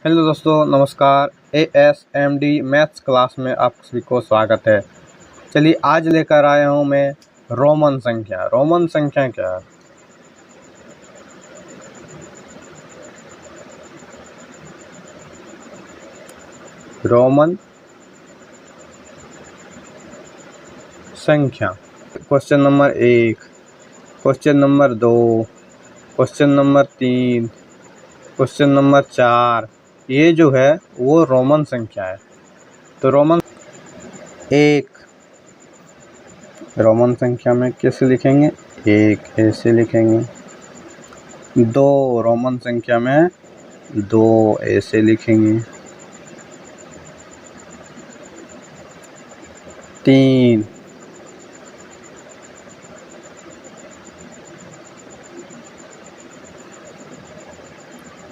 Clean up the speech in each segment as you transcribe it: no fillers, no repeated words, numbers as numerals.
Hello दोस्तों, नमस्कार। ASMD maths class में आप सभी को स्वागत है। चलिए आज लेकर आया हूँ मैं रोमन संख्या। रोमन संख्या क्या है? रोमन संख्या। Question number 1, question number 2, question number 3, question number 4, ये जो है वो रोमन संख्या है। तो रोमन 1, रोमन संख्या में कैसे लिखेंगे? 1 ऐसे लिखेंगे। 2, रोमन संख्या में 2 ऐसे लिखेंगे। 3,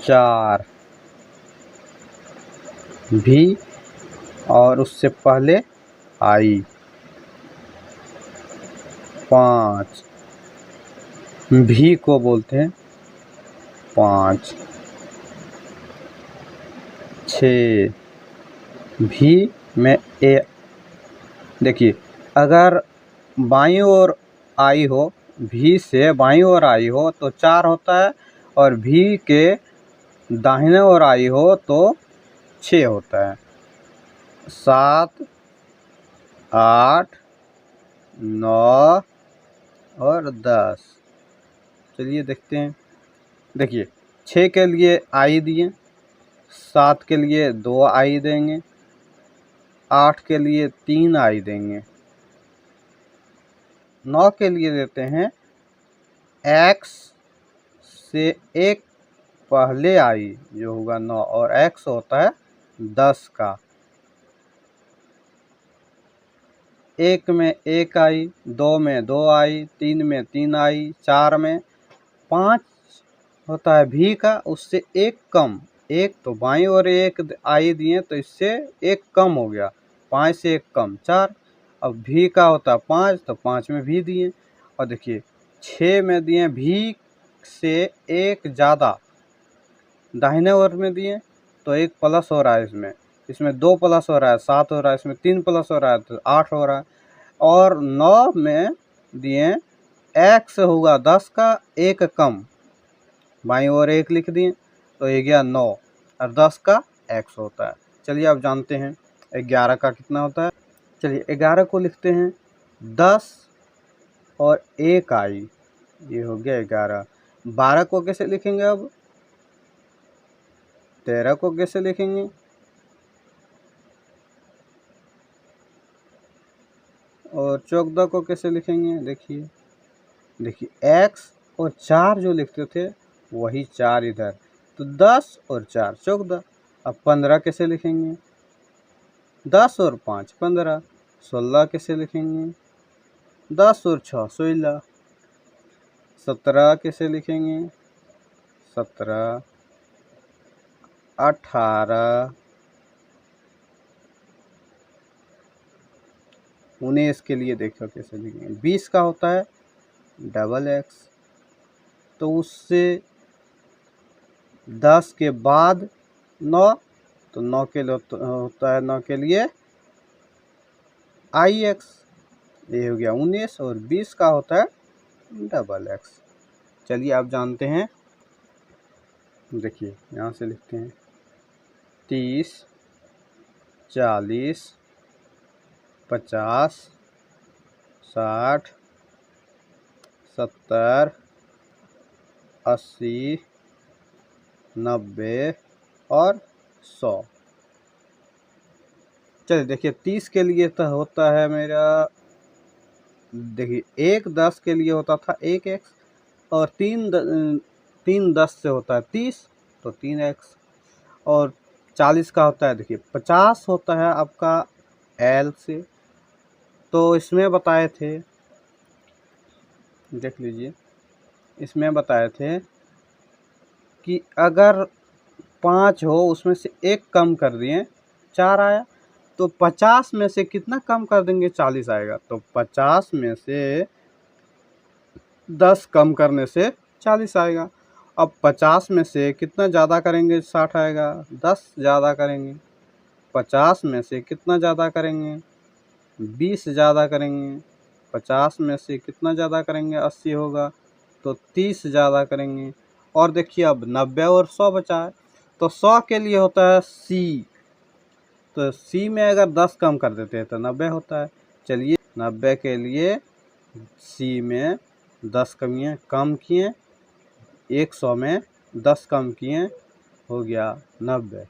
4 भी और उससे पहले आई। 5 भी को बोलते हैं 5। 6 भी में ए। देखिए, अगर बाईं ओर आई हो, भी से बाईं ओर आई हो तो 4 होता है, और भी के दाहिने ओर आई हो तो 6 होता है। 7, 8, 9 और 10। चलिए देखते हैं। देखिए, 6 के लिए आई दिए, 7 के लिए 2 आई देंगे, 8 के लिए 3 आई देंगे, 9 के लिए देते हैं x से 1 पहले आई जो होगा 9, और x होता है 10 का। 1 में 1 आई, 2 में 2 आई, 3 में 3 आई, 4 में 5 होता है भी का, उससे 1 कम। 1 तो बाईं ओर 1 आई दिए तो इससे 1 कम हो गया, 5 से 1 कम 4। अब भी का होता है 5, तो 5 में भी दिए। और देखिए 6 में दिए भी से 1 ज़्यादा, दाहिने ओर में दिए तो 1 प्लस हो रहा है, इसमें 2 प्लस हो रहा है, 7 हो रहा है, इसमें 3 प्लस हो रहा है तो 8 हो रहा है। और 9 में दिए x होगा 10 का 1 कम, बाईं ओर 1 लिख दिए तो ये गया 9, और 10 का x होता है। चलिए अब जानते हैं 11 का कितना होता है। चलिए 11 को लिखते हैं 10 और 1 आई, ये हो गया 11। 12 को कैसे लिखेंगे? अब 13 को कैसे लिखेंगे? और 14 को कैसे लिखेंगे? देखिए x और 4 जो लिखते थे वही 4 इधर, तो 10 और 4 14। अब 15 कैसे लिखेंगे? 10 और 5 15। 16 कैसे लिखेंगे? 10 और 6 16। 17 कैसे लिखेंगे? 17। 18। 19 के लिए देखो कैसे लिखेंगे। 20 का होता है डबल x, तो उससे 10 के बाद 9, तो 9 के लिए होता है 9 के लिए आई एक्स, ये हो गया 19। और 20 का होता है डबल x। चलिए आप जानते हैं, देखिए यहाँ से लिखते हैं 30, 40, 50, 60, 70, 80, 90 और 100। चलिए देखिए 30 के लिए तो होता है मेरा, देखिए 1 10 के लिए होता था 1x, और 3 10 से होता है 30, तो 3x। और 40 का होता है, देखिए 50 होता है आपका l से। तो इसमें बताए थे, देख लीजिए, इसमें बताए थे कि अगर 5 हो उसमें से 1 कम कर दिए 4 आया, तो 50 में से कितना कम कर देंगे? 40 आएगा। तो 50 में से 10 कम करने से 40 आएगा। अब 50 में से कितना ज़्यादा करेंगे 60 आएगा, 10 ज़्यादा करेंगे। 50 में से कितना ज़्यादा करेंगे 20 ज़्यादा करेंगे। 50 में से कितना ज़्यादा करेंगे 80 होगा, तो 30 ज़्यादा करेंगे। और देखिए अब 90 और 100 बचा है, तो 100 के लिए होता है सी, तो सी में अगर 10 कम कर देते हैं तो 90 होता है। चलिए 90 के लिए सी में 10 कम किए, 100 में 10 कम किए, हो गया 90।